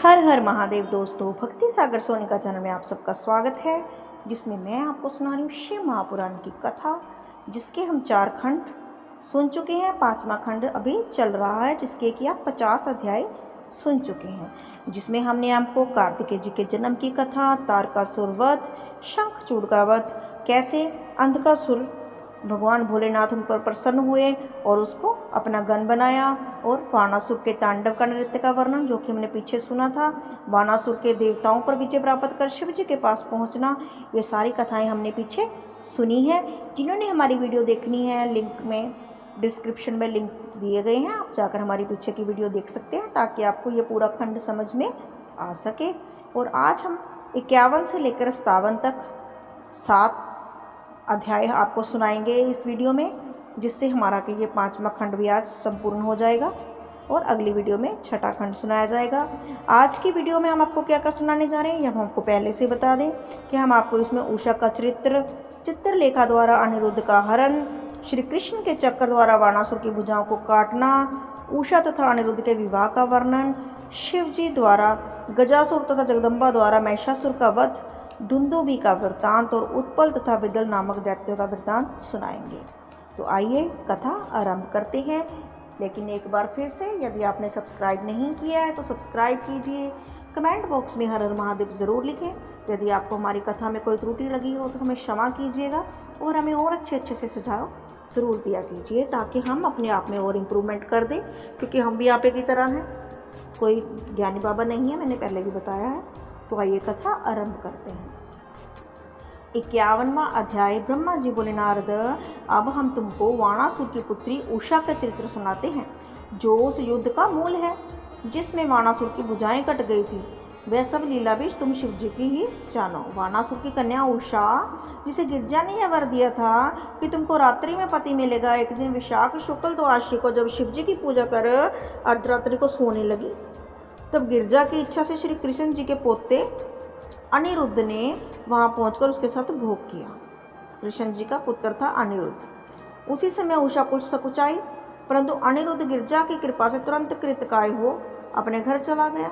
हर हर महादेव दोस्तों, भक्ति सागर सोनिका चैनल में आप सबका स्वागत है, जिसमें मैं आपको सुना रही हूँ शिव महापुराण की कथा, जिसके हम 4 खंड सुन चुके हैं। 5वां खंड अभी चल रहा है, जिसके कि आप 50 अध्याय सुन चुके हैं, जिसमें हमने आपको कार्तिकेय जी के जन्म की कथा, तारकासुर वध, शंखचूड़ का वध, कैसे अंधकासुर भगवान भोलेनाथ उन पर प्रसन्न हुए और उसको अपना गण बनाया, और बाणासुर के तांडव का नृत्य का वर्णन जो कि हमने पीछे सुना था, बाणासुर के देवताओं पर विजय प्राप्त कर शिव जी के पास पहुंचना, ये सारी कथाएं हमने पीछे सुनी है। जिन्होंने हमारी वीडियो देखनी है, लिंक में डिस्क्रिप्शन में लिंक दिए गए हैं, आप जाकर हमारी पीछे की वीडियो देख सकते हैं ताकि आपको ये पूरा खंड समझ में आ सके। और आज हम 51 से लेकर 57 तक 7 अध्याय आपको सुनाएंगे इस वीडियो में, जिससे हमारा कि ये 5वां खंड भी आज संपूर्ण हो जाएगा और अगली वीडियो में 6ठा खंड सुनाया जाएगा। आज की वीडियो में हम आपको क्या क्या सुनाने जा रहे हैं, यह हम आपको पहले से बता दें कि हम आपको इसमें उषा का चित्रलेखा द्वारा अनिरुद्ध का हरण, श्री कृष्ण के चक्र द्वारा बाणासुर की भुजाओं को काटना, उषा तथा अनिरुद्ध के विवाह का वर्णन, शिव जी द्वारा गजासुर तथा जगदम्बा द्वारा महिषासुर का वध, दुंदुभि का वृत्तांत और उत्पल तथा विदल नामक दैत्यों का वृत्तांत सुनाएंगे। तो आइए कथा आरंभ करते हैं। लेकिन एक बार फिर से, यदि आपने सब्सक्राइब नहीं किया है तो सब्सक्राइब कीजिए। कमेंट बॉक्स में हर हर महादेव ज़रूर लिखें। यदि आपको हमारी कथा में कोई त्रुटि लगी हो तो हमें क्षमा कीजिएगा और हमें और अच्छे से सुझाव ज़रूर दिया कीजिए, ताकि हम अपने आप में और इम्प्रूवमेंट कर दें, क्योंकि हम भी आप ही की तरह हैं, कोई ज्ञानी बाबा नहीं है, मैंने पहले भी बताया है। तो आइए कथा आरंभ करते हैं। 51वां अध्याय। ब्रह्मा जी बोले, नारद, अब हम तुमको वाणासुर की पुत्री उषा का चरित्र सुनाते हैं, जो उस युद्ध का मूल है जिसमें वाणासुर की भुजाएं कट गई थी। वह सब लीला भी तुम शिव जी की ही जानो। वाणासुर की कन्या उषा, जिसे गिरजा ने यह वर दिया था कि तुमको रात्रि में पति मिलेगा, एक दिन विशाख शुक्ल द्वादशी को जब शिव जी की पूजा कर अर्धरात्रि को सोने लगी, तब गिरजा की इच्छा से श्री कृष्ण जी के पोते अनिरुद्ध ने वहां पहुंचकर उसके साथ भोग किया। कृष्ण जी का पुत्र था अनिरुद्ध। उसी समय उषा कुछ सकुचाई, परंतु अनिरुद्ध गिरजा की कृपा से तुरंत कृतकाय हो अपने घर चला गया।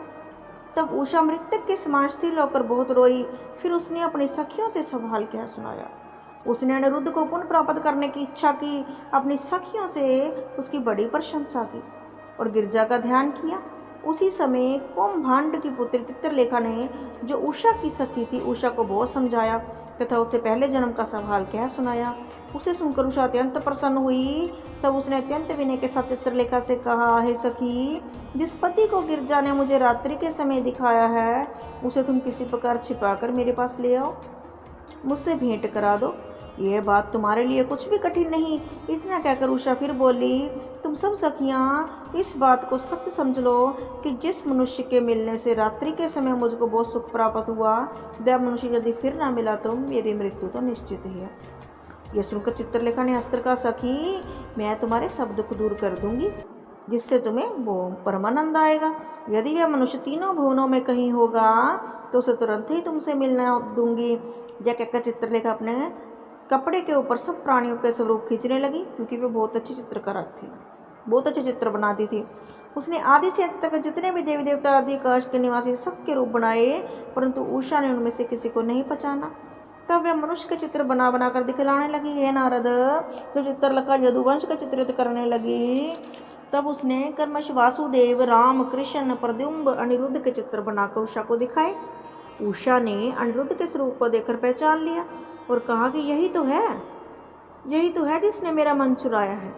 तब उषा मृतक के समान स्थिर होकर बहुत रोई। फिर उसने अपनी सखियों से सब हाल क्या सुनाया। उसने अनिरुद्ध को पुनः प्राप्त करने की इच्छा की, अपनी सखियों से उसकी बड़ी प्रशंसा की और गिरजा का ध्यान किया। उसी समय कुंभांड की पुत्री चित्रलेखा ने, जो उषा की सखी थी, उषा को बहुत समझाया तथा उसे पहले जन्म का सवाल क्या सुनाया। उसे सुनकर उषा अत्यंत प्रसन्न हुई। तब उसने अत्यंत विनय के साथ चित्रलेखा से कहा, हे सखी, जिस पति को गिरजा ने मुझे रात्रि के समय दिखाया है, उसे तुम किसी प्रकार छिपाकर मेरे पास ले आओ, मुझसे भेंट करा दो। यह बात तुम्हारे लिए कुछ भी कठिन नहीं। इतना कहकर उषा फिर बोली, तुम सब सखियाँ इस बात को सत्य समझ लो कि जिस मनुष्य के मिलने से रात्रि के समय मुझको बहुत सुख प्राप्त हुआ, वह मनुष्य यदि फिर ना मिला तो मेरी मृत्यु तो निश्चित ही है। यह सुनकर चित्रलेखा ने हंसकर कहा, सखी, मैं तुम्हारे सब दुख दूर कर दूंगी, जिससे तुम्हें वो परमानंद आएगा। यदि वह मनुष्य तीनों भुवनों में कहीं होगा तो उसे तुरंत ही तुमसे मिलना दूंगी। यह कहकर चित्रलेखा अपने कपड़े के ऊपर सब प्राणियों के स्वरूप खींचने लगी, क्योंकि वे बहुत अच्छी चित्रकारक थी, बहुत अच्छे चित्र बनाती थी। उसने आदि से अंत तक जितने भी देवी देवता आदि आकाश के निवासी सबके रूप बनाए, परंतु उषा ने उनमें से किसी को नहीं पहचाना। तब वह मनुष्य के चित्र बना बनाकर दिखलाने लगी। हे नारद, जो चित्रलेखा यदुवंश का चित्रित करने लगी, तब उसने कर्मश वासुदेव, राम, कृष्ण, प्रद्युम्न, अनिरुद्ध के चित्र बनाकर उषा को दिखाए। उषा ने अनिरुद्ध के स्वरूप को देखकर पहचान लिया और कहा कि यही तो है जिसने मेरा मन चुराया है।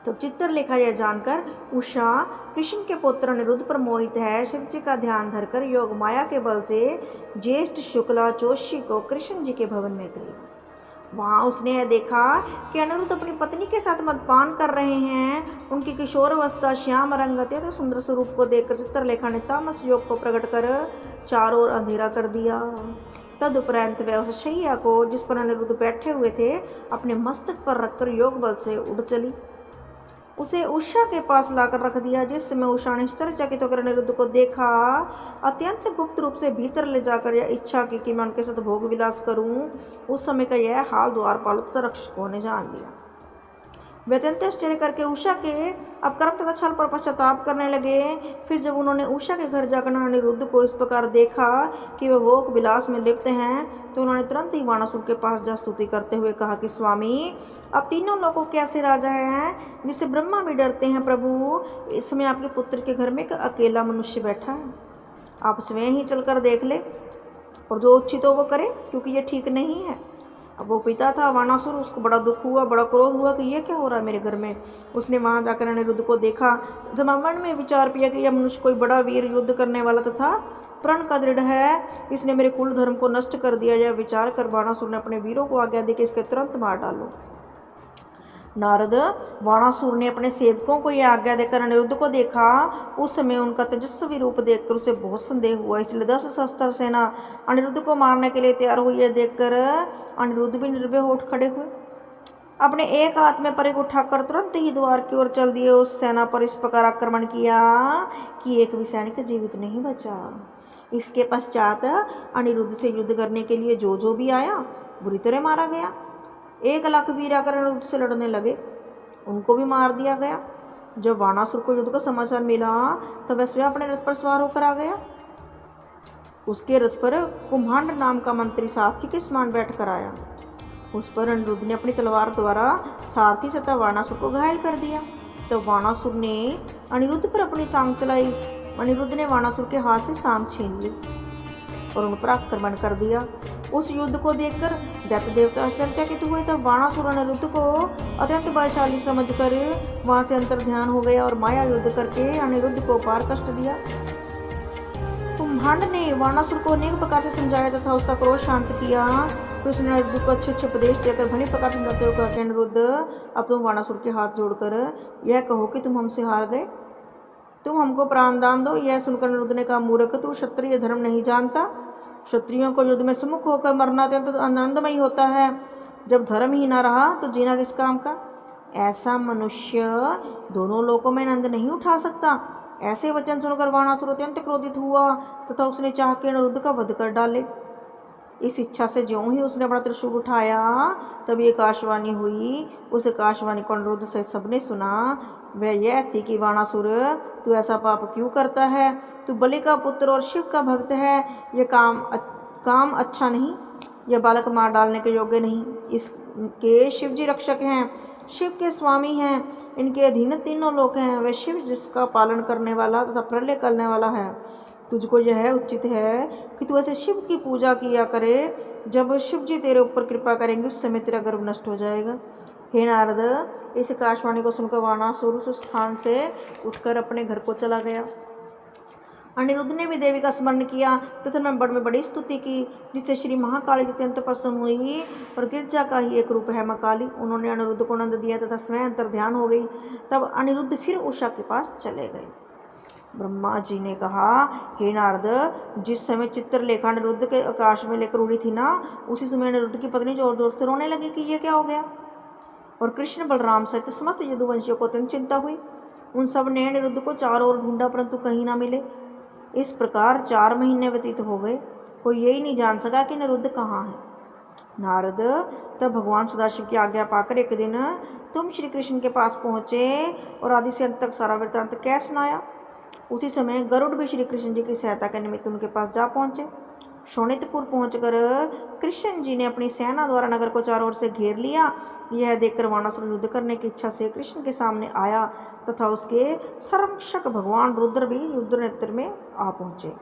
तो चित्रलेखा यह जानकर उषा कृष्ण के पुत्र अनिरुद्ध पर मोहित है, शिव जी का ध्यान धरकर योग माया के बल से ज्येष्ठ शुक्ला चौदशी को कृष्ण जी के भवन में गई। वहां उसने यह देखा कि अनिरुद्ध अपनी पत्नी के साथ मदपान कर रहे हैं। उनकी किशोर अवस्था, श्याम रंग, अत्यंत सुंदर स्वरूप को देखकर चित्रलेखा ने तामस योग को प्रकट कर चारों ओर अंधेरा कर दिया। तदुपरांत वह उस शैया को, जिस पर अनिरुद्ध बैठे हुए थे, अपने मस्तक पर रखकर योग बल से उड़ चली। उसे उषा के पास लाकर रख दिया। जिस समय उषा ने आश्चर्यचकित होकर अनिरुद्ध को देखा, अत्यंत गुप्त रूप से भीतर ले जाकर यह इच्छा की कि मैं उनके साथ भोग विलास करूं, उस समय का यह हाल द्वारपालों तथा रक्षकों ने जान लिया। वे अत्यंत आश्चर्य करके उषा के अपकर्म तथा छल पर पश्चाताप करने लगे। फिर जब उन्होंने उषा के घर जाकर अनिरुद्ध को इस प्रकार देखा कि वे भोग विलास में लिप्त हैं, तो उन्होंने तुरंत ही वाणासुर के पास जा स्तुति करते हुए कहा कि स्वामी, आप तीनों लोगों के ऐसे राजा हैं जिससे ब्रह्मा भी डरते हैं। प्रभु, इस समय आपके पुत्र के घर में एक अकेला मनुष्य बैठा है, आप स्वयं ही चलकर देख ले और जो उचित हो वो करे, क्योंकि ये ठीक नहीं है। अब वो पिता था वाणासुर, उसको बड़ा दुख हुआ, बड़ा क्रोध हुआ कि ये क्या हो रहा है मेरे घर में। उसने वहां जाकर अनिरुद्ध को देखा तथा मन में विचार किया कि यह मनुष्य कोई बड़ा वीर युद्ध करने वाला तथा प्रण का दृढ़ है, इसने मेरे कुल धर्म को नष्ट कर दिया। यह विचार कर वाणासुर ने अपने वीरों को आज्ञा दी कि इसके तुरंत मार डालो। नारद, वाणासुर ने अपने सेवकों को यह आज्ञा देकर अनिरुद्ध को देखा। उस समय उनका तेजस्वी रूप देखकर उसे बहुत संदेह हुआ, इसलिए 10 शस्त्र सेना अनिरुद्ध को मारने के लिए तैयार हुई। यह देखकर अनिरुद्ध भी निर्भय उठ खड़े हुए, अपने एक हाथ में परिघ उठाकर तुरंत ही द्वार की ओर चल दिए। उस सेना पर इस प्रकार आक्रमण किया कि एक भी सैनिक जीवित नहीं बचा। इसके पश्चात अनिरुद्ध से युद्ध करने के लिए जो भी आया बुरी तरह मारा गया। 1 लाख वीर आकर अनिरुद्ध से लड़ने लगे, उनको भी मार दिया गया। जब वाणासुर को युद्ध का समाचार मिला तब वह स्वयं अपने रथ पर सवार होकर आ गया। उसके रथ पर कुंभांड नाम का मंत्री सारथी के समान बैठकर आया। उस पर अनिरुद्ध ने अपनी तलवार द्वारा सारथी तथा वाणासुर को घायल कर दिया। तो वाणासुर ने अनिरुद्ध पर अपनी सांग चलाई। अनिरुद्ध ने वाणासुर के हाथ से सांग छीन ली और उन पर आक्रमण कर दिया। उस युद्ध को देखकर दैत्य देवता आश्चर्यचकित हुए। तब वाणासुर अनिरुद्ध को अत्यंत बलशाली समझकर वहां से अंतर ध्यान हो गया और माया युद्ध करके अनिरुद्ध को पार कष्ट दिया। कुंभांड ने वाणासुर को अनेक प्रकार से समझाया तथा उसका क्रोध शांत किया। फिर उसने अनिरुद्ध को अच्छे उपदेश देकर भली प्रकार समझाते हुए कहा, अनिरुद्ध, अब तुम वाणासुर के हाथ जोड़कर यह कहो कि तुम हमसे हार गए, तुम हमको प्राणदान दो। यह सुनकर अनिरुद्ध ने कहा, मूर्ख, तू क्षत्रिय धर्म नहीं जानता। क्षत्रियों को युद्ध में सम्मुख होकर मरना अत्यंत आनंदमयी होता है। जब धर्म ही न रहा तो जीना किस काम का। ऐसा मनुष्य दोनों लोकों में आनंद नहीं उठा सकता। ऐसे वचन सुनकर वाणासुर अत्यंत क्रोधित हुआ तथा उसने चाह के अनिरुद्ध का वध कर डाले। इस इच्छा से ज्यों ही उसने अपना त्रिशूल उठाया तभी एक आकाशवाणी हुई। उस आकाशवाणी को अनिरुद्ध से सबने सुना। वह यह थी कि वाणासुर, तू ऐसा पाप क्यों करता है? तू बलि का पुत्र और शिव का भक्त है। यह काम अच्छा नहीं। यह बालक मार डालने के योग्य नहीं। इसके शिवजी रक्षक हैं, शिव के स्वामी हैं, इनके अधीन तीनों लोक हैं। वह शिव जिसका पालन करने वाला तथा प्रलय करने वाला है। तुझको यह उचित है कि तू ऐसे शिव की पूजा किया करे। जब शिव जी तेरे ऊपर कृपा करेंगे उस समय तेरा गर्व नष्ट हो जाएगा। हे नारद, इस आकाशवाणी को सुनकर वाणासुर उस स्थान से उठकर अपने घर को चला गया। अनिरुद्ध ने भी देवी का स्मरण किया तथा में बड़ी स्तुति की, जिससे श्री महाकाली अत्यंत प्रसन्न हुई और गिरजा का ही एक रूप है मां काली। उन्होंने अनिरुद्ध को आनंद दिया तथा स्वयं अंतर ध्यान हो गई। तब अनिरुद्ध फिर उषा के पास चले गए। ब्रह्मा जी ने कहा, हे नारद, जिस समय चित्रलेखा अनिरुद्ध के आकाश में लेकर उड़ी थी ना, उसी समय अनिरुद्ध की पत्नी जोर जोर से रोने लगी कि ये क्या हो गया। और कृष्ण बलराम सहित समस्त यदुवंशियों को अत्यंत चिंता हुई। उन सब ने अनिरुद्ध को चारों ओर ढूंढा परंतु कहीं ना मिले। इस प्रकार 4 महीने व्यतीत हो गए। कोई यही नहीं जान सका कि अनिरुद्ध कहाँ है। नारद, तब भगवान सदाशिव की आज्ञा पाकर एक दिन तुम श्री कृष्ण के पास पहुँचे और आदि से अंत तक सारा वृत्तांत कह सुनाया। उसी समय गरुड़ भी श्री कृष्ण जी की सहायता के निमित्त उनके पास जा पहुँचे। शोणितपुर पहुंचकर कृष्ण जी ने अपनी सेना द्वारा नगर को चारों ओर से घेर लिया। यह देखकर वाणासुर युद्ध करने की इच्छा से कृष्ण के सामने आया तथा उसके संरक्षक भगवान रुद्र भी युद्ध नेत्र में आ पहुंचे।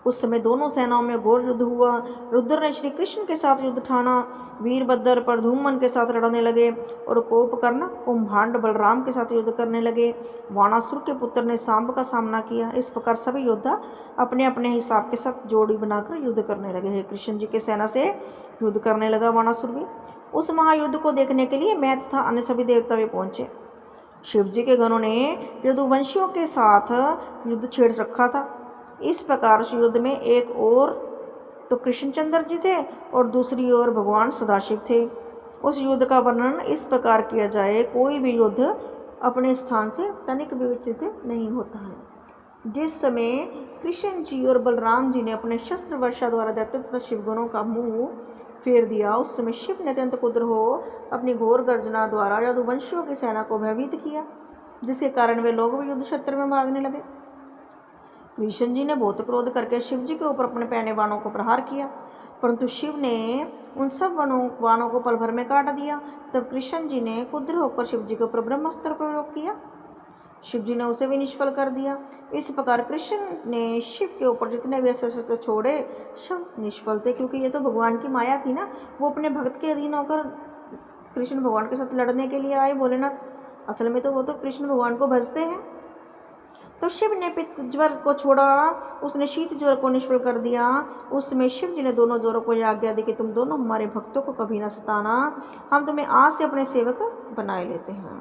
उस समय दोनों सेनाओं में घोर युद्ध हुआ। रुद्र ने श्री कृष्ण के साथ युद्ध ठाना। वीरभद्र प्रद्युम्न के साथ लड़ने लगे और कोपकर्ण कुंभांड बलराम के साथ युद्ध करने लगे। वाणासुर के पुत्र ने सांब का सामना किया। इस प्रकार सभी योद्धा अपने अपने हिसाब के साथ जोड़ी बनाकर युद्ध करने लगे। हे कृष्ण जी की सेना से युद्ध करने लगा वाणासुर भी। उस महायुद्ध को देखने के लिए मैं तथा अन्य सभी देवता भी पहुंचे। शिव जी के गणों ने यदुवंशियों के साथ युद्ध छेड़ रखा था। इस प्रकार उस युद्ध में एक ओर तो कृष्णचंद्र जी थे और दूसरी ओर भगवान सदाशिव थे। उस युद्ध का वर्णन इस प्रकार किया जाए, कोई भी युद्ध अपने स्थान से तनिक भी विचलित नहीं होता है। जिस समय कृष्ण जी और बलराम जी ने अपने शस्त्र वर्षा द्वारा दैत्य तथा शिवगणों का मुंह फेर दिया। उस समय शिव ने अत्यंत क्रुद्ध हो अपनी घोर गर्जना द्वारा यदुवंशियों की सेना को भयभीत किया, जिसके कारण वे लोग भी युद्ध क्षेत्र में भागने लगे। कृष्ण जी ने बहुत क्रोध करके शिव जी के ऊपर अपने पैने बाणों को प्रहार किया, परंतु शिव ने उन सब बाणों को पल भर में काट दिया। तब कृष्ण जी ने क्रुद्ध होकर शिव जी के ऊपर ब्रह्मास्त्र प्रयोग किया। शिव जी ने उसे भी निष्फल कर दिया। इस प्रकार कृष्ण ने शिव के ऊपर जितने भी अस्त्र छोड़े सब निष्फल थे, क्योंकि ये तो भगवान की माया थी ना। वो अपने भक्त के अधीन होकर कृष्ण भगवान के साथ लड़ने के लिए आए भोलेनाथ। असल में तो वो तो कृष्ण भगवान को भजते हैं। तो शिव ने पित्त ज्वर को छोड़ा, उसने शीत ज्वर को निष्फल कर दिया। उस समय शिव जी ने दोनों ज्वरों को यह आज्ञा दी कि तुम दोनों हमारे भक्तों को कभी न सताना, हम तुम्हें आज से अपने सेवक बनाए लेते हैं।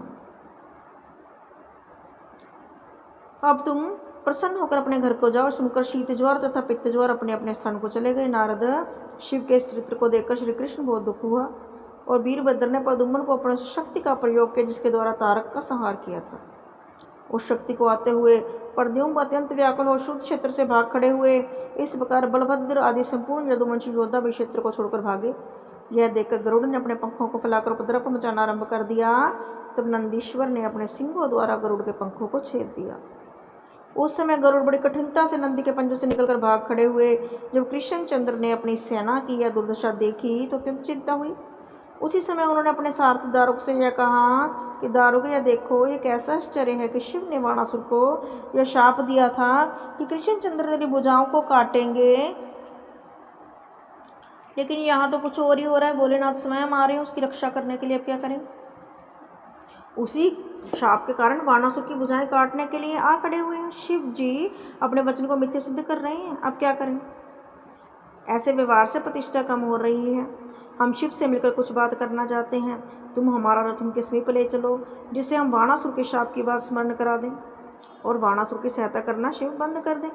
अब तुम प्रसन्न होकर अपने घर को जाओ। सुनकर शीत ज्वर तथा पित्त ज्वर अपने अपने स्थान को चले गए। नारद शिव के इस चित्र को देखकर श्री कृष्ण बहुत दुख हुआ और वीरभद्र ने प्रद्युम्न को अपने शक्ति का प्रयोग किया, जिसके द्वारा तारक का संहार किया था। उस शक्ति को आते हुए प्रद्युम्न अत्यंत व्याकुल और शुद्ध क्षेत्र से भाग खड़े हुए। इस प्रकार बलभद्र आदि संपूर्ण यदुवंशी योद्धा भी क्षेत्र को छोड़कर भागे। यह देखकर गरुड़ ने अपने पंखों को फैलाकर उपद्रव को मचाना आरंभ कर दिया। तब नंदीश्वर ने अपने सिंगों द्वारा गरुड़ के पंखों को छेद दिया। उस समय गरुड़ बड़ी कठिनता से नंदी के पंजों से निकलकर भाग खड़े हुए। जब कृष्णचंद्र ने अपनी सेना की यह दुर्दशा देखी तो अत्यंत चिंता हुई। उसी समय उन्होंने अपने सारथी दारुक से यह कहा कि दारुक, यह देखो, ये कैसा आश्चर्य है कि शिव ने वाणासुर को यह शाप दिया था कि कृष्णचंद्र तेरी भुजाओं को काटेंगे, लेकिन यहाँ तो कुछ और ही हो रहा है। भोलेनाथ स्वयं आ रहे हैं उसकी रक्षा करने के लिए। अब क्या करें? उसी शाप के कारण वाणासुर की भुजाएं काटने के लिए आ खड़े हुए हैं। शिव जी अपने वचन को मिथ्या सिद्ध कर रहे हैं। अब क्या करें? ऐसे व्यवहार से प्रतिष्ठा कम हो रही है। हम शिव से मिलकर कुछ बात करना चाहते हैं। तुम हमारा रथ उनके समीप ले चलो, जिससे हम वाणासुर के शाप की बात स्मरण करा दें और वाणासुर की सहायता करना शिव बंद कर दें।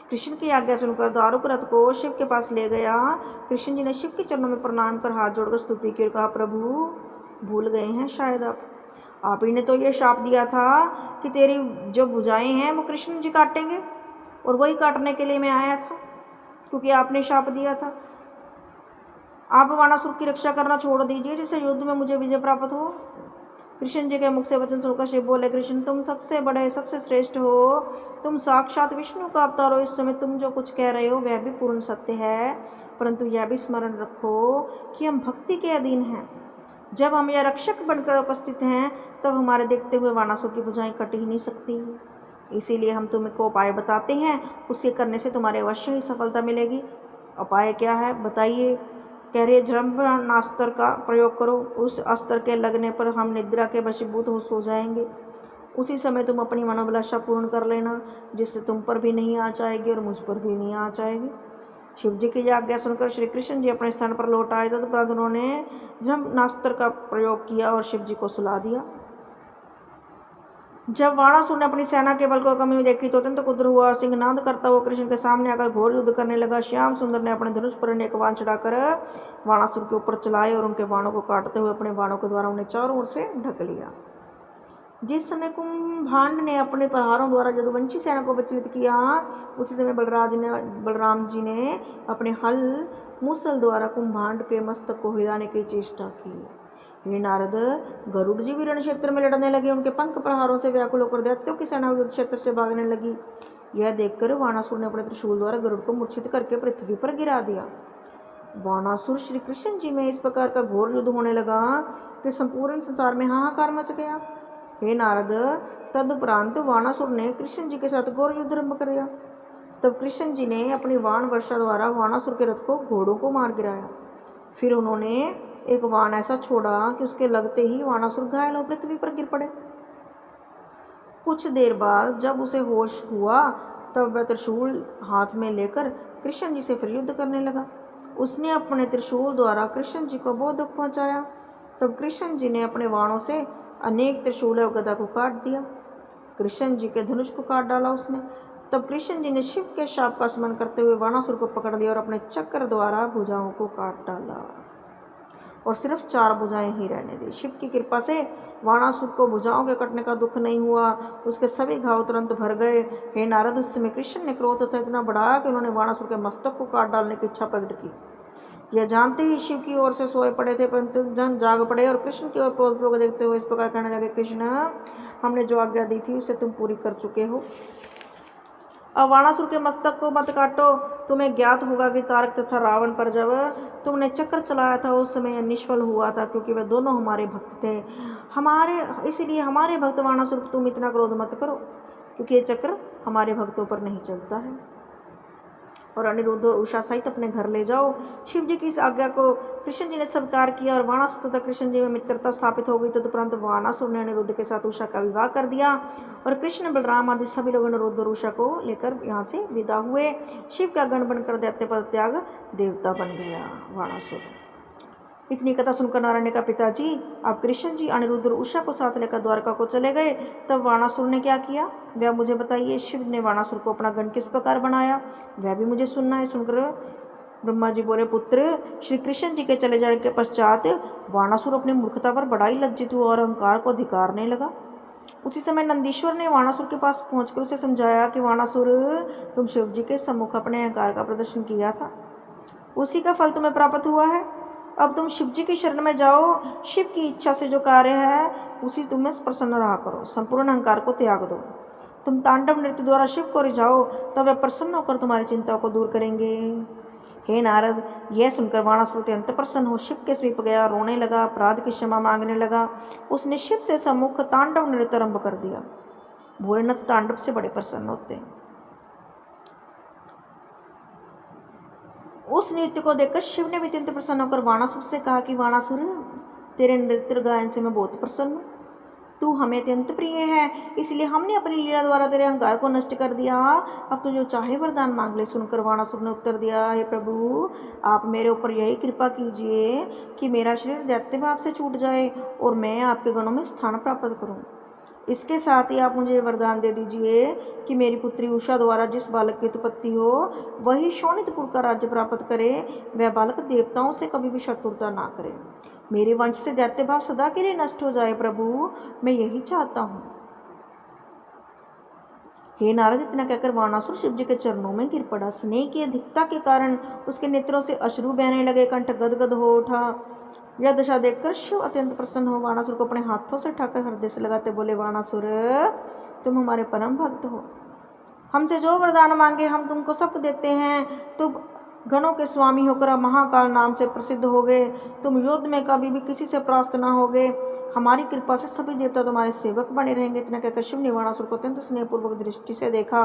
कृष्ण की आज्ञा सुनकर दारुक रथ को शिव के पास ले गया। कृष्ण जी ने शिव के चरणों में प्रणाम कर हाथ जोड़कर स्तुति की और कहा, प्रभु, भूल गए हैं शायद आप ही ने तो ये शाप दिया था कि तेरी जो भुजाएं हैं वो कृष्ण जी काटेंगे, और वही काटने के लिए मैं आया था, क्योंकि आपने शाप दिया था। आप वाणासुर की रक्षा करना छोड़ दीजिए, जिससे युद्ध में मुझे विजय प्राप्त हो। कृष्ण जी के मुख से वचन सुनकर शिव बोले, कृष्ण, तुम सबसे बड़े, सबसे श्रेष्ठ हो, तुम साक्षात विष्णु का अवतार हो। इस समय तुम जो कुछ कह रहे हो वह भी पूर्ण सत्य है, परंतु यह भी स्मरण रखो कि हम भक्ति के अधीन हैं। जब हम यह रक्षक बनकर उपस्थित हैं तब हमारे देखते हुए वाणासुर की भुजाएं कट ही नहीं सकती। इसीलिए हम तुम्हें को उपाय बताते हैं, उसके करने से तुम्हारे अवश्य ही सफलता मिलेगी। उपाय क्या है बताइए? कह रहे, जम्बनास्त्र का प्रयोग करो। उस अस्त्र के लगने पर हम निद्रा के वशीभूत हो सो जाएंगे। उसी समय तुम अपनी मनोभिलाषा पूर्ण कर लेना, जिससे तुम पर भी नहीं आ जाएगी और मुझ पर भी नहीं आ जाएगी। शिव जी की आज्ञा सुनकर श्री कृष्ण जी अपने स्थान पर लौट आए। तदुपरांत उन्होंने जम्बनास्त्र का प्रयोग किया और शिव जी को सुला दिया। जब वाणासुर ने अपनी सेना के बल को कमी देखी तो अत्यंत क्रुद्ध हुआ और सिंहनाद करता हुआ कृष्ण के सामने आकर घोर युद्ध करने लगा। श्याम सुंदर ने अपने धनुष पर अनेक बाण चढ़ाकर वाणासुर के ऊपर चलाए और उनके बाणों को काटते हुए अपने बाणों के द्वारा उन्हें चारों ओर से ढक लिया। जिस समय कुंभांड ने अपने प्रहारों द्वारा यदुवंशी सेना को विचलित किया, उसी समय बलराम जी ने अपने हल मूसल द्वारा कुंभांड के मस्तक को हिलाने की चेष्टा की। हे नारद, गरुड़ जी भी रण क्षेत्र में लड़ने लगे। उनके पंख प्रहारों से व्याकुल होकर दैत्यों की सेना युद्ध क्षेत्र से भागने लगी। यह देखकर वाणासुर ने अपने त्रिशूल द्वारा गरुड़ को मूर्छित करके पृथ्वी पर गिरा दिया। वाणासुर श्री कृष्ण जी में इस प्रकार का घोर युद्ध होने लगा कि संपूर्ण संसार में हाहाकार मच गया। हे नारद, तदुपरांत वाणासुर ने कृष्ण जी के साथ घोर युद्ध आरंभ कर दिया। तब कृष्ण जी ने अपनी बाण वर्षा द्वारा वाणासुर के रथ को, घोड़ों को मार गिराया। फिर उन्होंने एक बाण ऐसा छोड़ा कि उसके लगते ही वाणासुर घायल हो पृथ्वी पर गिर पड़े। कुछ देर बाद जब उसे होश हुआ तब वह त्रिशूल हाथ में लेकर कृष्ण जी से फिर युद्ध करने लगा। उसने अपने त्रिशूल द्वारा कृष्ण जी को बहुत दुख पहुंचाया। तब कृष्ण जी ने अपने बाणों से अनेक त्रिशूल और गदा को काट दिया। कृष्ण जी के धनुष को काट डाला उसने। तब कृष्ण जी ने शिव के शाप का स्मरण करते हुए वाणासुर को पकड़ लिया और अपने चक्र द्वारा भुजाओं को काट डाला और सिर्फ 4 भुजाएं ही रहने दी। शिव की कृपा से वाणासुर को भुजाओं के कटने का दुख नहीं हुआ, उसके सभी घाव तुरंत भर गए। हे नारद, उस समय कृष्ण ने क्रोध तथा इतना बढ़ाया कि उन्होंने वाणासुर के मस्तक को काट डालने की इच्छा प्रकट की। यह जानते ही शिव की ओर से सोए पड़े थे, परंतु जन जाग पड़े और कृष्ण की ओर क्रोधपूर्वक देखते हुए इस प्रकार कहने लगे, कृष्ण, हमने जो आज्ञा दी थी उसे तुम पूरी कर चुके हो। अब वाणासुर के मस्तक को मत काटो। तुम्हें ज्ञात होगा कि तारक तथा रावण पर जब तुमने चक्र चलाया था उस समय निष्फल हुआ था, क्योंकि वे दोनों हमारे भक्त थे। इसलिए हमारे भक्त वाणासुर, तुम इतना क्रोध मत करो, क्योंकि ये चक्र हमारे भक्तों पर नहीं चलता है। और अनिरुद्ध और उषा सहित अपने घर ले जाओ। शिव जी की इस आज्ञा को कृष्ण जी ने स्वीकार किया और वाणासुर तथा कृष्ण जी में मित्रता स्थापित हो गई। तदुपरांत वाणासुर ने अनिरुद्ध के साथ उषा का विवाह कर दिया और कृष्ण, बलराम आदि सभी लोग अनिरुद्ध और उषा को लेकर यहाँ से विदा हुए। शिव का गण बनकर दैत्य पद त्याग देवता बन गया वाणासुर। इतनी कथा सुनकर नारायण ने कहा, पिताजी, आप कृष्ण जी, अनिरुद्ध और उषा को साथ लेकर द्वारका को चले गए, तब वाणासुर ने क्या किया वह मुझे बताइए। शिव ने वाणासुर को अपना गण किस प्रकार बनाया वह भी मुझे सुनना है। सुनकर ब्रह्मा जी बोले, पुत्र, श्री कृष्ण जी के चले जाने के पश्चात वाणासुर अपनी मूर्खता पर बड़ा ही लज्जित हुआ और अहंकार को धिक्कारने लगा। उसी समय नंदीश्वर ने वाणासुर के पास पहुंचकर उसे समझाया कि वाणासुर, तुम शिव जी के सम्मुख अपने अहंकार का प्रदर्शन किया था, उसी का फल तुम्हें प्राप्त हुआ है। अब तुम शिव जी की शरण में जाओ। शिव की इच्छा से जो कार्य है उसी तुम्हें प्रसन्न रहा करो। संपूर्ण अहंकार को त्याग दो। तुम तांडव नृत्य द्वारा शिव को रिझाओ, तब वे प्रसन्न होकर तुम्हारी चिंता को दूर करेंगे। हे नारद, यह सुनकर वाणासुर अत्यंत प्रसन्न हो शिव के समीप गया, रोने लगा, अपराध की क्षमा मांगने लगा। उसने शिव से सम्मुख तांडव नृत्य आरंभ कर दिया। भोलेनाथ तांडव से बड़े प्रसन्न होते हैं। उस नृत्य को देखकर शिव ने भी अत्यंत प्रसन्न होकर वाणासुर से कहा कि वाणासुर, तेरे नृत्य गायन से मैं बहुत प्रसन्न हूँ। तू हमें अत्यंत प्रिय है, इसलिए हमने अपनी लीला द्वारा तेरे अहंकार को नष्ट कर दिया। अब तू जो चाहे वरदान मांग ले। सुनकर वाणासुर ने उत्तर दिया, हे प्रभु, आप मेरे ऊपर यही कृपा कीजिए कि मेरा शरीर दैत्य भाव से छूट जाए और मैं आपके गणों में स्थान प्राप्त करूं। इसके साथ ही आप मुझे वरदान दे दीजिए कि मेरी पुत्री उषा द्वारा जिस बालक की उत्पत्ति हो वही शोणितपुर का राज्य प्राप्त करे। वह बालक देवताओं से कभी भी शत्रुता ना करे। मेरे वंश से दैत्य भाव सदा के लिए नष्ट हो जाए। प्रभु, मैं यही चाहता हूँ। हे नारद, इतना कहकर वाणासुर शिव जी के चरणों में गिर पड़ा। स्नेह की अधिकता के कारण उसके नेत्रों से अश्रु बहने लगे, कंठ गदगद हो उठा। यह दशा देखकर शिव अत्यंत प्रसन्न हो वाणासुर को अपने हाथों से उठाकर हृदय से लगाते बोले, वाणासुर, तुम हमारे परम भक्त हो। हमसे जो वरदान मांगे हम तुमको सब देते हैं। तुम गणों के स्वामी होकर महाकाल नाम से प्रसिद्ध हो गए। तुम युद्ध में कभी भी किसी से परास्त ना होगे। हमारी कृपा से सभी देवता तुम्हारे सेवक बने रहेंगे। इतना कहकर शिव ने वाणासुर को अत्यंत स्नेहपूर्वक दृष्टि से देखा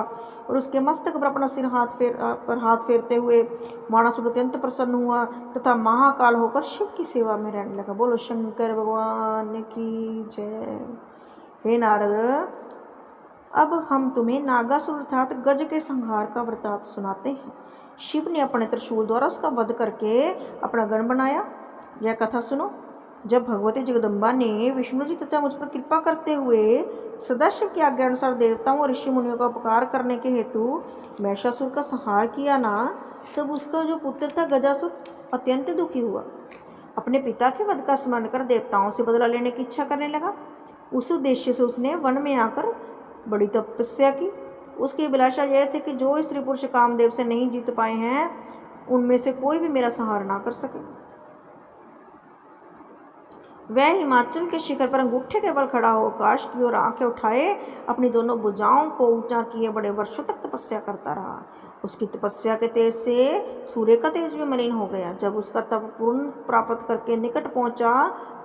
और उसके मस्तक पर अपना सिर हाथ फेरते हुए वाणासुर अत्यंत प्रसन्न हुआ तथा महाकाल होकर शिव की सेवा में रहने लगा। बोलो शंकर भगवान की जय। हे नारद, अब हम तुम्हें नागासुर अर्थात गज के संहार का वृत्तांत सुनाते हैं। शिव ने अपने त्रिशूल द्वारा उसका वध करके अपना गण बनाया। यह कथा सुनो। जब भगवती जगदम्बा ने विष्णु जी तथा मुझ पर कृपा करते हुए सदाशिव की आज्ञा अनुसार देवताओं और ऋषि मुनियों का उपकार करने के हेतु महिषासुर का संहार किया ना, तब उसका जो पुत्र था गजासुर अत्यंत दुखी हुआ। अपने पिता के वध का स्मरण कर देवताओं से बदला लेने की इच्छा करने लगा। उस उद्देश्य से उसने वन में आकर बड़ी तपस्या की। उसकी अभिलाषा यह थी कि जो स्त्री पुरुष कामदेव से नहीं जीत पाए हैं उनमें से कोई भी मेरा संहार ना कर सके। वह हिमाचल के शिखर पर अंगूठे के बल खड़ा हो आकाश की ओर आंखें उठाए अपनी दोनों भुजाओं को ऊंचा किए बड़े वर्षों तक तपस्या करता रहा। उसकी तपस्या के तेज से सूर्य का तेज भी मलिन हो गया। जब उसका तप पूर्ण प्राप्त करके निकट पहुंचा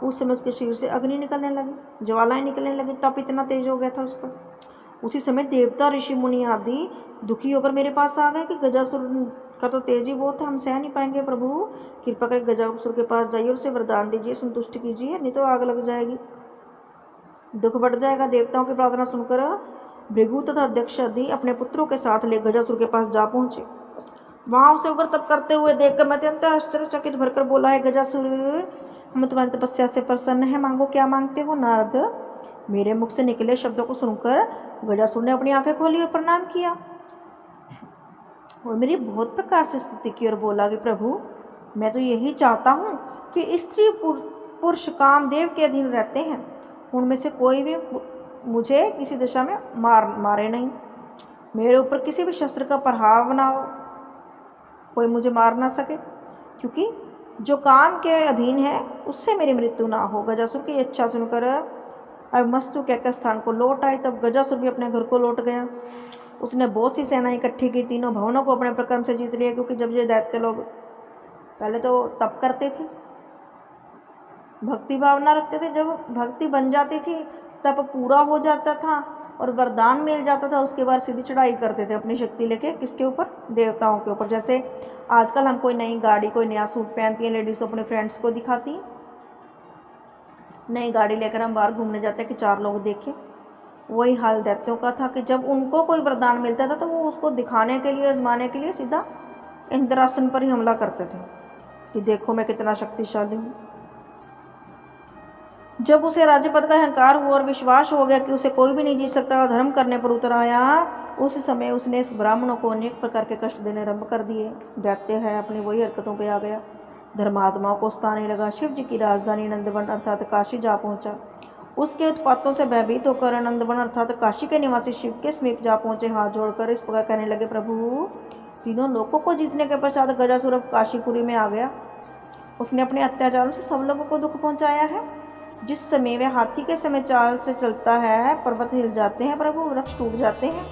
उस समय उसके शरीर से अग्नि निकलने लगी, ज्वालाएं निकलने लगी। तप इतना तेज हो गया था उसका। उसी समय देवता ऋषि मुनि आदि दुखी होकर मेरे पास आ गए कि गजासुर का तो तेज ही बहुत है, हम सह नहीं पाएंगे। प्रभु, कृपा करके गजासुर के पास जाइए और उसे वरदान दीजिए, संतुष्ट कीजिए, नहीं तो आग लग जाएगी, दुख बढ़ जाएगा। देवताओं की प्रार्थना सुनकर भृगु तथा अध्यक्ष आदि अपने पुत्रों के साथ ले गजासुर के पास जा पहुंचे। वहां उसे उग्र तप करते हुए देखकर मैं अत्यंत आश्चर्यचकित भरकर बोला, है गजासुर, हम तुम्हारी तपस्या से प्रसन्न है, मांगो क्या मांगते हो। नारद, मेरे मुख से निकले शब्दों को सुनकर गजासुर ने अपनी आंखें खोली और प्रणाम किया और मेरी बहुत प्रकार से स्तुति की और बोला कि प्रभु, मैं तो यही चाहता हूँ कि स्त्री पुरुष कामदेव के अधीन रहते हैं, उनमें से कोई भी मुझे किसी दिशा में मारे नहीं। मेरे ऊपर किसी भी शस्त्र का प्रभाव ना हो, कोई मुझे मार ना सके, क्योंकि जो काम के अधीन है उससे मेरी मृत्यु ना हो। गजासुर की इच्छा सुनकर अब मस्तु कहकर स्थान को लौट आई। तब गजासुर भी अपने घर को लौट गया। उसने बहुत सी सेना इकट्ठी की, तीनों भवनों को अपने प्रक्रम से जीत लिया। क्योंकि जब ये दैत्य लोग पहले तो तप करते थे, भक्ति भावना रखते थे, जब भक्ति बन जाती थी तप पूरा हो जाता था और वरदान मिल जाता था, उसके बाद सीधी चढ़ाई करते थे अपनी शक्ति लेके। किसके ऊपर? देवताओं के ऊपर। जैसे आजकल हम कोई नई गाड़ी, कोई नया सूट पहनती हैं लेडीज़, अपने फ्रेंड्स को दिखाती, नई गाड़ी लेकर हम बाहर घूमने जाते हैं कि 4 लोग देखें। वही हाल दैत्यों का था कि जब उनको कोई वरदान मिलता था तो वो उसको दिखाने के लिए, आजमाने के लिए सीधा इंद्रासन पर ही हमला करते थे कि देखो मैं कितना शक्तिशाली हूँ। जब उसे राज्य पद का अहंकार हुआ और विश्वास हो गया कि उसे कोई भी नहीं जीत सकता और धर्म करने पर उतर आया, उस समय उसने इस ब्राह्मणों को अनेक प्रकार के कष्ट देने आरंभ कर दिए। दैत्य है अपनी वही हरकतों पे आ गया। धर्मात्माओं को सताने लगा। शिव जी की राजधानी नंदवन अर्थात काशी जा पहुंचा। उसके उत्पातों से भयभीत होकर नंदवन अर्थात काशी के निवासी शिव के समीप जा पहुंचे। हाथ जोड़कर इस प्रकार कहने लगे, प्रभु, तीनों लोगों को जीतने के पश्चात गजासुर अब काशीपुरी में आ गया। उसने अपने अत्याचारों से सब लोगों को दुख पहुंचाया है। जिस समय वह हाथी के समय चाल से चलता है, पर्वत हिल जाते हैं प्रभु, वृक्ष टूट जाते हैं,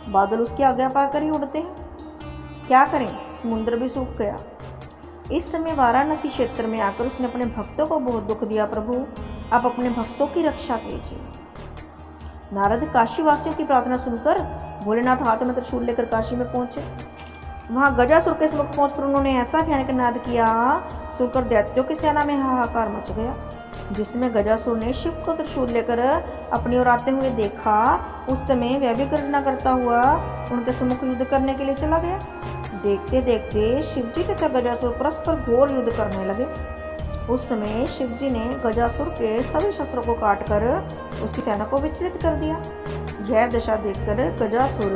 बादल उसकी आज्ञा पाकर ही उड़ते हैं। क्या करें, समुद्र भी सूख गया। इस समय वाराणसी क्षेत्र में आकर उसने अपने भक्तों को बहुत दुख दिया। प्रभु, आप अपने भक्तों की रक्षा कीजिए। नारद काशी वासियों की प्रार्थना सुनकर भोलेनाथ हाथ में त्रिशूल लेकर काशी में पहुंचे। वहां गजासुर के समीप पहुंचकर उन्होंने ऐसा भयानक नाद किया, सुनकर दैत्यों की सेना में हाहाकार मच गया। जिसमें गजासुर ने शिव को त्रिशूल लेकर अपनी ओर आते हुए देखा, उस समय वह भी गर्जना करता हुआ उनके सम्मुख युद्ध करने के लिए चला गया। देखते देखते शिवजी तथा गजासुर परस्पर घोर युद्ध करने लगे। उस समय शिवजी ने गजासुर के सभी शस्त्रों को काटकर उसकी सेना को विचलित कर दिया। यह दशा देखकर गजासुर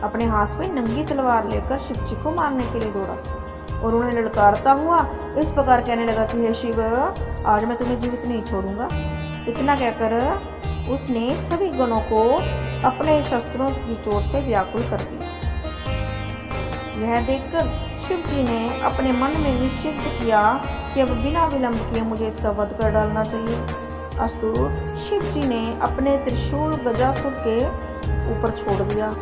अपने हाथ में नंगी तलवार लेकर शिवजी को मारने के लिए दौड़ा और उन्हें ललकारता हुआ इस प्रकार कहने लगा कि हे शिव, आज मैं तुम्हें जीवित नहीं छोड़ूंगा। इतना कहकर उसने सभी गणों को अपने शस्त्रों की चोट से व्याकुल कर दिया। यह देखकर शिव जी ने अपने मन में निश्चित किया कि अब बिना विलंब किए मुझे इसका वध कर डालना चाहिए। अस्तु, शिव जी ने अपने त्रिशूल गजासुर के ऊपर छोड़ दिया।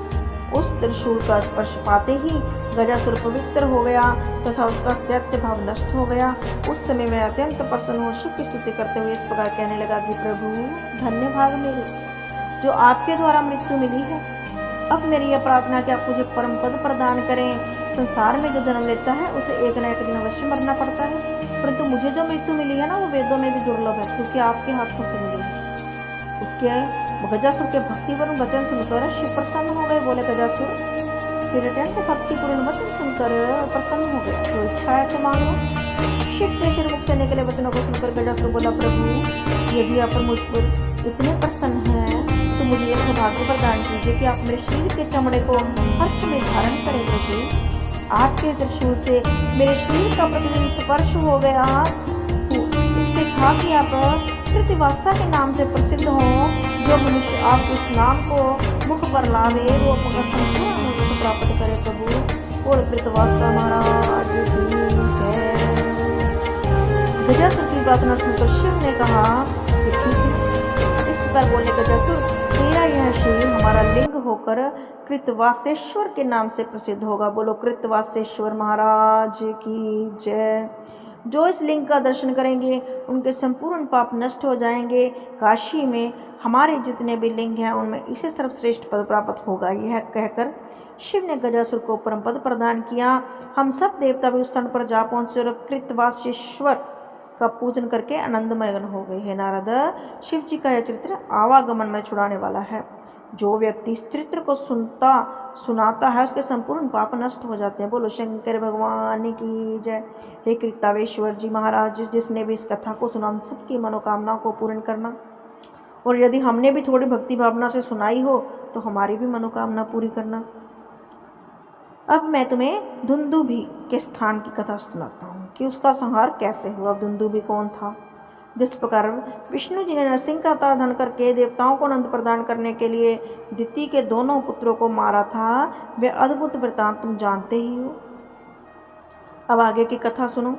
उस त्रिशूल का स्पर्श पाते ही गजासुर पवित्र हो गया तथा उसका दैत्य भाव नष्ट हो गया। उस समय वह अत्यंत प्रसन्न हो शिव की स्तुति करते हुए इस प्रकार कहने लगा कि प्रभु, धन्य भाग मेरे, जो आपके द्वारा मृत्यु मिली है। अब मेरी यह प्रार्थना कि आप मुझे परम पद प्रदान करें। संसार में जो जन्म लेता है उसे एक न एक दिन अवश्य मरना पड़ता है, परंतु मुझे जो मृत्यु मिली है ना, वो वेदों में भी दुर्लभ है, क्योंकि आपके हाथों से मिली है। उसके गजासुर के भक्तिपूर्ण वचन सुनकर शिव प्रसन्न हो गए। बोले गजासुर, फिर अत्यंत भक्तिपूर्ण वचन सुनकर प्रसन्न हो गया, जो इच्छा है तो मांगो। शिव के श्रीमुख से निकले वचनों को सुनकर गजासुर बोला, प्रभु, यदि आप मुझ पर इतने प्रसन्न हैं तो मुझे यह सौभाग्य प्रदान कीजिए कि आप मेरे शरीर के चमड़े को हर समय धारण करें। प्रभु, आपके त्रिशूल से मेरे शरीर का प्रतिदिन स्पर्श हो गया। इसके साथ ही आप कृतवासा के नाम से प्रसिद्ध हों। जो मनुष्य आप इस नाम को मुख पर लावे वो अपना संपूर्ण मोक्ष प्राप्त करे। प्रभु, और कृतवासा महाराज की जय। गजासुर की प्रार्थना सुनकर शिव ने कहा कि ठीक है। इस प्रकार बोले गजासुर, तेरा यह शरीर हमारा लिंग होकर कृतवासेश्वर के नाम से प्रसिद्ध होगा। बोलो कृतवासेश्वर महाराज की जय। जो इस लिंग का दर्शन करेंगे उनके संपूर्ण पाप नष्ट हो जाएंगे। काशी में हमारे जितने भी लिंग हैं उनमें इसे सर्वश्रेष्ठ पद प्राप्त होगा। यह कहकर शिव ने गजासुर को परम पद प्रदान किया। हम सब देवता भी उस स्थान पर जा पहुंचे और कृतवासेश्वर का पूजन करके आनंदमय हो गए। हे नारद, शिव जी का यह चरित्र आवागमन में छुड़ाने वाला है। जो व्यक्ति इस चरित्र को सुनाता है उसके संपूर्ण पाप नष्ट हो जाते हैं। बोलो शंकर भगवान की जय। हे कृतावेश्वर जी महाराज, जिसने भी इस कथा को सुना, हम सबकी मनोकामनाओं को पूर्ण करना, और यदि हमने भी थोड़ी भक्ति भावना से सुनाई हो तो हमारी भी मनोकामना पूरी करना। अब मैं तुम्हें दुंदुभि के स्थान की कथा सुनाता हूँ कि उसका संहार कैसे हुआ। दुंदुभि कौन था? जिस प्रकार विष्णु जी ने नरसिंह का अवतार धारण करके देवताओं को आनंद प्रदान करने के लिए दिति के दोनों पुत्रों को मारा था, वे अद्भुत वृतांत तुम जानते ही हो। अब आगे की कथा सुनो।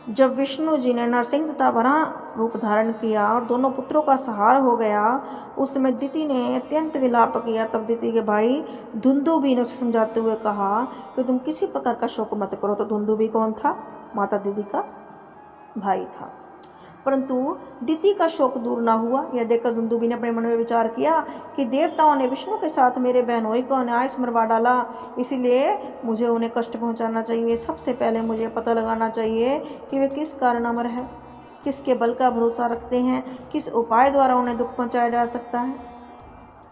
जब विष्णु जी ने नरसिंह तथा वराह रूप धारण किया और दोनों पुत्रों का सहार हो गया, उस समय दिति ने अत्यंत विलाप किया। तब दिति के भाई धुंदुभि ने उसे समझाते हुए कहा कि तुम किसी प्रकार का शोक मत करो। तो धुंदुभि कौन था? माता दिति का भाई था। परंतु दिति का शोक दूर न हुआ। यह देखकर धुंदुभि ने अपने मन में विचार किया कि देवताओं ने विष्णु के साथ मेरे बहनोई को अन्याय मरवा डाला, इसीलिए मुझे उन्हें कष्ट पहुंचाना चाहिए। सबसे पहले मुझे पता लगाना चाहिए कि वे किस कारण अमर है, किसके बल का भरोसा रखते हैं, किस उपाय द्वारा उन्हें दुख पहुँचाया जा सकता है।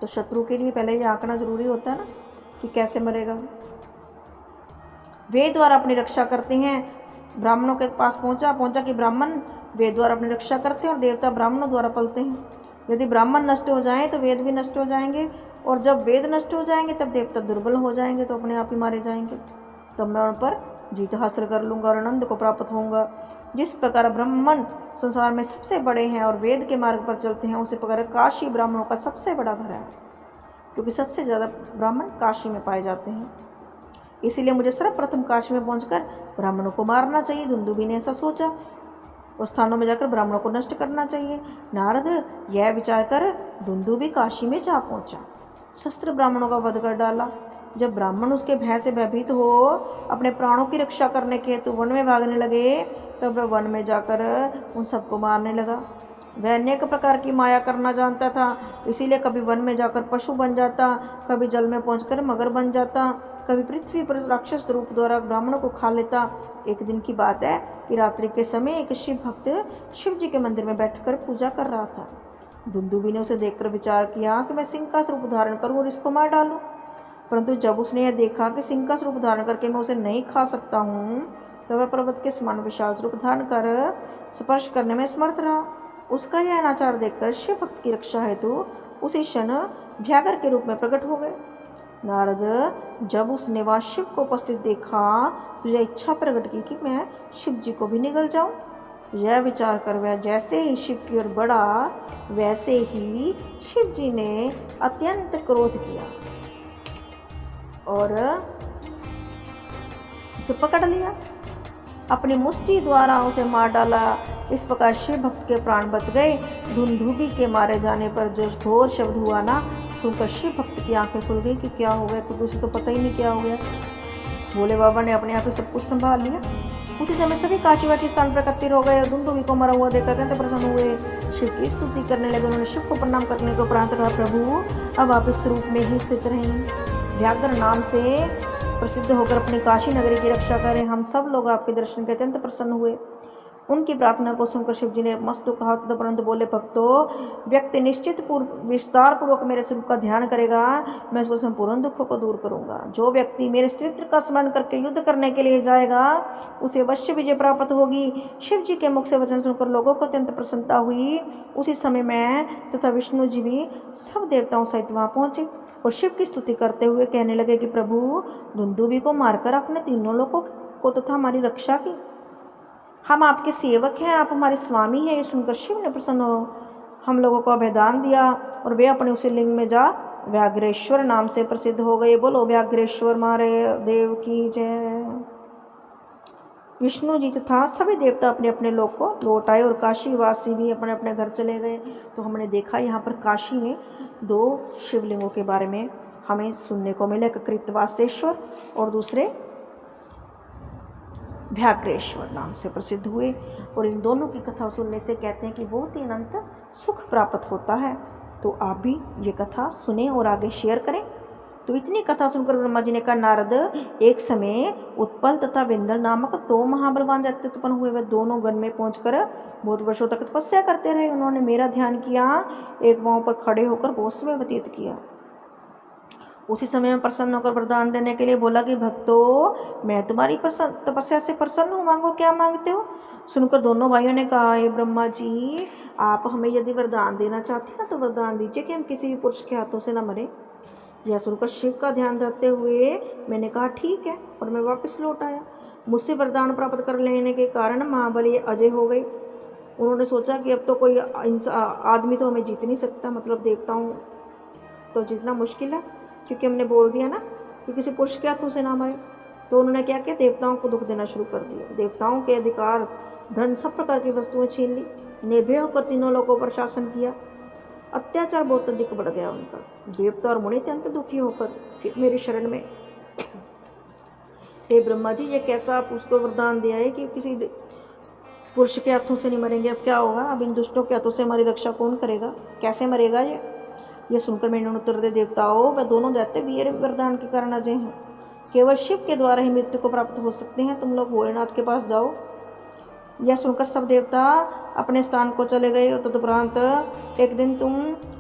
तो शत्रु के लिए पहले ये आंकना जरूरी होता है ना कि कैसे मरेगा। वे द्वारा अपनी रक्षा करते हैं। ब्राह्मणों के पास पहुंचा कि ब्राह्मण वेद द्वारा अपनी रक्षा करते हैं और देवता ब्राह्मणों द्वारा पलते हैं। यदि ब्राह्मण नष्ट हो जाएं तो वेद भी नष्ट हो जाएंगे, और जब वेद नष्ट हो जाएंगे तब देवता दुर्बल हो जाएंगे, तो अपने आप ही मारे जाएंगे। तब मैं उन पर जीत हासिल कर लूँगा और आनंद को प्राप्त होऊंगा। जिस प्रकार ब्राह्मण संसार में सबसे बड़े हैं और वेद के मार्ग पर चलते हैं, उसी प्रकार काशी ब्राह्मणों का सबसे बड़ा घर है, क्योंकि सबसे ज़्यादा ब्राह्मण काशी में पाए जाते हैं। इसीलिए मुझे सर्वप्रथम काशी में पहुंचकर ब्राह्मणों को मारना चाहिए। धुंदुभि ने ऐसा सोचा। उस स्थानों में जाकर ब्राह्मणों को नष्ट करना चाहिए। नारद यह विचार कर धुंदुभि काशी में जा पहुंचा। शस्त्र ब्राह्मणों का वध कर डाला। जब ब्राह्मण उसके भय से भयभीत हो अपने प्राणों की रक्षा करने के हेतु वन में भागने लगे, तब वह वन में जाकर उन सबको मारने लगा। वह अनेक प्रकार की माया करना जानता था, इसीलिए कभी वन में जाकर पशु बन जाता, कभी जल में पहुंचकर मगर बन जाता, कभी पृथ्वी पर राक्षस रूप द्वारा ब्राह्मणों को खा लेता। एक दिन की बात है कि रात्रि के समय एक शिव भक्त शिव जी के मंदिर में बैठकर पूजा कर रहा था। धुंदुभि ने उसे देखकर विचार किया कि मैं सिंह का रूप धारण करूं और इसको मार डालूं। परंतु जब उसने यह देखा कि सिंह का रूप धारण करके मैं उसे नहीं खा सकता हूँ, तो वह पर्वत के समान विशाल रूप धारण कर स्पर्श करने में समर्थ रहा। उसका यह अनाचार देखकर शिव भक्त की रक्षा हेतु उसी क्षण व्याघ्र के रूप में प्रकट हो गए। नारद जब उसने वह शिव को उपस्थित देखा तो यह इच्छा प्रकट की कि मैं शिव जी को भी निगल जाऊं। यह विचार कर वह जैसे ही शिव की ओर बढ़ा, वैसे ही शिव जी ने अत्यंत क्रोध किया और उसे पकड़ लिया। अपनी मुष्टि द्वारा उसे मार डाला। इस प्रकार शिव भक्त के प्राण बच गए। धुंदुभि के मारे जाने पर जो घोर शब्द हुआ ना, सुनकर शिव भक्त की आंखें खुल गई कि क्या हो गया, तो उसे तो पता ही नहीं क्या हो गया। भोले बाबा ने अपने आप ही सब कुछ संभाल लिया। उसी समय सभी काशीवासी स्थान पर एकत्रित हो गए और धुंदुभि को मरा हुआ देखकर अत्यंत प्रसन्न हुए। शिव की स्तुति करने लगे। उन्होंने शिव को प्रणाम करने को उपरांत कहा, प्रभु अब आप इस रूप में ही स्थित रहें, व्याघ्र नाम से प्रसिद्ध होकर अपनी काशी नगरी की रक्षा करें। हम सब लोग आपके दर्शन के अत्यंत प्रसन्न हुए। उनकी प्रार्थना को सुनकर शिव जी ने मस्तु कहा, परंतु बोले, भक्तों, व्यक्ति निश्चित विस्तार पूर्वक मेरे स्वरूप का ध्यान करेगा, मैं उसके संपूर्ण दुखों को दूर करूंगा। जो व्यक्ति मेरे चरित्र का स्मरण करके युद्ध करने के लिए जाएगा, उसे अवश्य विजय प्राप्त होगी। शिव जी के मुख से वचन सुनकर लोगों को अत्यंत प्रसन्नता हुई। उसी समय मैं तथा विष्णु जी भी सब देवताओं सहित वहां पहुंचे और शिव की स्तुति करते हुए कहने लगे कि प्रभु, धुंदुभि को मारकर आपने तीनों लोगों को तथा हमारी रक्षा की। हम आपके सेवक हैं, आप हमारे स्वामी हैं। ये सुनकर शिव ने प्रसन्न हो हम लोगों को अभयदान दिया और वे अपने उसी लिंग में जा व्याघ्रेश्वर नाम से प्रसिद्ध हो गए। बोलो व्याघ्रेश्वर मारे देव की जय। विष्णु जी तथा सभी देवता अपने अपने लोक को लौट आए और काशीवासी भी अपने अपने घर चले गए। तो हमने देखा यहाँ पर काशी में दो शिवलिंगों के बारे में हमें सुनने को मिले, एक कृतवासेश्वर और दूसरे व्याघ्रेश्वर नाम से प्रसिद्ध हुए। और इन दोनों की कथा सुनने से कहते हैं कि बहुत ही अनंत सुख प्राप्त होता है। तो आप भी ये कथा सुने और आगे शेयर करें। तो इतनी कथा सुनकर ब्रह्मा जी ने कहा, नारद, एक समय उत्पल तथा विंध्य नामक दो महाबलवान दैत्य उत्पन्न हुए। वे दोनों वन में पहुंचकर बहुत वर्षों तक तपस्या करते रहे। उन्होंने मेरा ध्यान किया, एक पांव पर खड़े होकर बहुत समय व्यतीत किया। उसी समय में प्रसन्न होकर वरदान देने के लिए बोला कि भक्तों, मैं तुम्हारी तपस्या से प्रसन्न हूँ, मांगो क्या मांगते हो। सुनकर दोनों भाइयों ने कहा, हे ब्रह्मा जी, आप हमें यदि वरदान देना चाहते हैं तो वरदान दीजिए कि हम किसी भी पुरुष के हाथों से न मरे। यह सुनकर शिव का ध्यान रखते हुए मैंने कहा ठीक है, और मैं वापस लौट आया। मुझसे वरदान प्राप्त कर लेने के कारण महाबली अजय हो गए। उन्होंने सोचा कि अब तो कोई आदमी तो हमें जीत नहीं सकता, मतलब देवताओं तो जीतना मुश्किल है, क्योंकि हमने बोल दिया ना कि किसी पुरुष के हाथों से ना मरे। तो उन्होंने क्या किया, देवताओं को दुख देना शुरू कर दिया। देवताओं के अधिकार, धन, सब प्रकार की वस्तुएं छीन ली। निर्भय होकर तीनों लोगों पर शासन किया। अत्याचार बहुत अधिक बढ़ गया उनका। देवता और मुनि अत्यंत दुखी होकर फिर मेरी शरण में, हे ब्रह्मा जी, ये कैसा आप उसको वरदान दिया है कि किसी पुरुष के हाथों से नहीं मरेंगे, अब क्या होगा, अब इन दुष्टों के हाथों से हमारी रक्षा कौन करेगा, कैसे मरेगा ये सुनकर मैंने उत्तर दे, देवताओं, वह दोनों जाते वीर वरदान के कारण अजय हैं, केवल शिव के द्वारा ही मृत्यु को प्राप्त हो सकते हैं। तुम लोग भोलेनाथ के पास जाओ। यह सुनकर सब देवता अपने स्थान को चले गए। तदुपरांत एक दिन तुम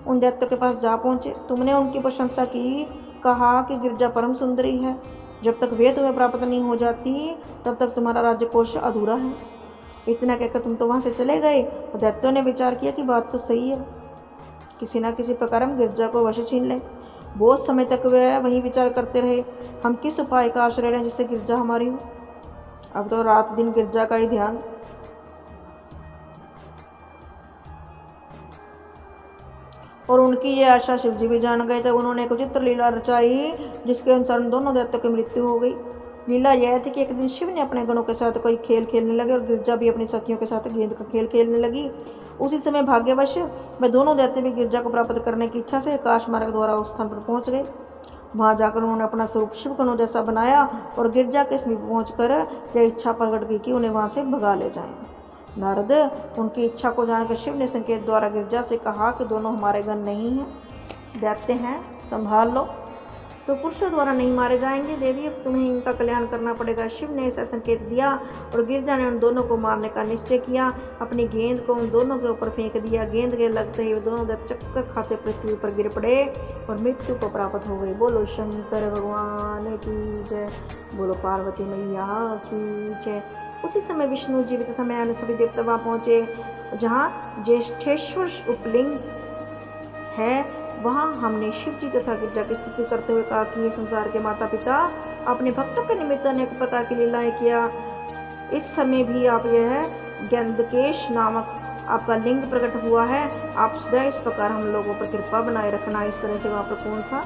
उन दैत्यों के पास जा पहुँचे। तुमने उनकी प्रशंसा की, कहा कि गिरजा परम सुंदरी है, जब तक वे तुम्हें प्राप्त नहीं हो जाती तब तक तुम्हारा राज्य कोष अधूरा है। इतना कहकर तुम तो वहाँ से चले गए। और दैत्यों ने विचार किया कि बात तो सही है, किसी न किसी प्रकार हम गिरजा को वश छीन लें। बहुत समय तक वे वही विचार करते रहे, हम किस उपाय का आश्रय लें जिससे गिरजा हमारी हो। अब तो रात दिन गिरजा का ही ध्यान। और उनकी ये आशा शिव जी भी जान गए थे। उन्होंने एक विचित्र लीला रचाई जिसके अनुसार दोनों दैत्यों की मृत्यु हो गई। लीला यह थी कि एक दिन शिव ने अपने गणों के साथ कोई खेल खेलने लगे और गिरजा भी अपनी सखियों के साथ गेंद का खेल खेलने लगी। उसी समय भाग्यवश वे दोनों दैत्य भी गिरजा को प्राप्त करने की इच्छा से आकाश मार्ग द्वारा उस स्थान पर पहुंच गए। वहां जाकर उन्होंने अपना स्वरूप शिव गणों जैसा बनाया और गिरजा के समीप पहुंचकर यह इच्छा प्रकट की कि उन्हें वहां से भगा ले जाएं। नारद, उनकी इच्छा को जानकर शिव ने संकेत द्वारा गिरजा से कहा कि दोनों हमारे गण नहीं हैं, दैत्य हैं, संभाल लो। तो पुरुषों द्वारा नहीं मारे जाएंगे देवी, अब तुम्हें इनका कल्याण करना पड़ेगा। शिव ने ऐसा संकेत दिया और गिरजा ने उन दोनों को मारने का निश्चय किया। अपनी गेंद को उन दोनों के ऊपर फेंक दिया। गेंद के लगते ही वे दोनों दैत्य चक्कर खाते पृथ्वी पर गिर पड़े और मृत्यु को प्राप्त हो गई। बोलो शंकर भगवान की जय, बोलो पार्वती मैया की जय। उसी समय विष्णु जी तथा मैं सभी देवता वहाँ पहुँचे जहाँ ज्येष्ठेश्वर उपलिंग है। वहाँ हमने शिव जी तथा गिरजा की स्तुति करते हुए कहा कि ये संसार के माता पिता अपने भक्तों के निमित्त अनेक प्रकार की लीलाएं किया। इस समय भी आप यह ज्ञानकेश नामक आपका लिंग प्रकट हुआ है। आप सदा इस प्रकार हम लोगों पर कृपा बनाए रखना। इस तरह से वहाँ पर कौन सा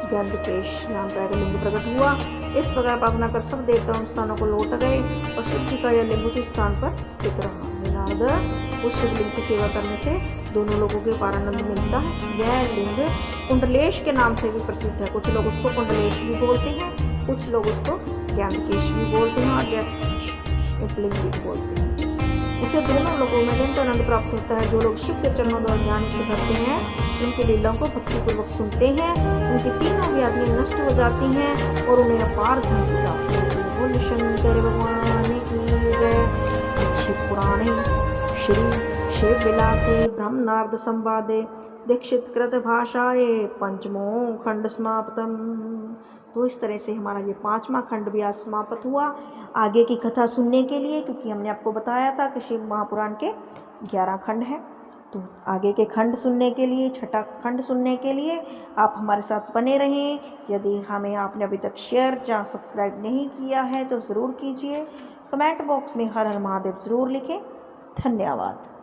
ज्ञानकेश नाम का लिंग प्रकट हुआ। इस प्रकार प्रार्थना कर सब देवता उन स्थानों को लौट गए और शिव जी का यह लिंग उस स्थान पर स्थित रहा। नारद, उस शिवलिंग की सेवा करने से दोनों लोगों के पारानंद मिलता है। यह लिंग कुंडलेश के नाम से भी प्रसिद्ध है। कुछ लोग उसको कुंडलेश भी बोलते हैं, कुछ लोग उसको ज्ञानकेश भी बोलते हैं और शिवलिंग भी बोलते हैं। उसे दोनों लोगों में अनंत आनंद प्राप्त होता है। जो लोग शिव के चरणों द्वारा ध्यान से करते हैं, उनकी लीलाओं को भक्तिपूर्वक सुनते हैं, उनकी तीनों व्याधियां नष्ट हो जाती हैं और उन्हें अपार धन प्राप्त होती है। बोल शंकर भगवान की जय। पुराणे श्री शिव विलासे ब्रह्म नारद संवादे दीक्षित कृत भाषाए पंचमो खंड समाप्तम। तो इस तरह से हमारा ये 5वां खंड भी आज समाप्त हुआ। आगे की कथा सुनने के लिए, क्योंकि हमने आपको बताया था कि शिव महापुराण के 11 खंड हैं, तो आगे के खंड सुनने के लिए, 6ठा खंड सुनने के लिए आप हमारे साथ बने रहें। यदि हमें आपने अभी तक शेयर या सब्सक्राइब नहीं किया है तो ज़रूर कीजिए। कमेंट बॉक्स में हर हर महादेव ज़रूर लिखें। धन्यवाद।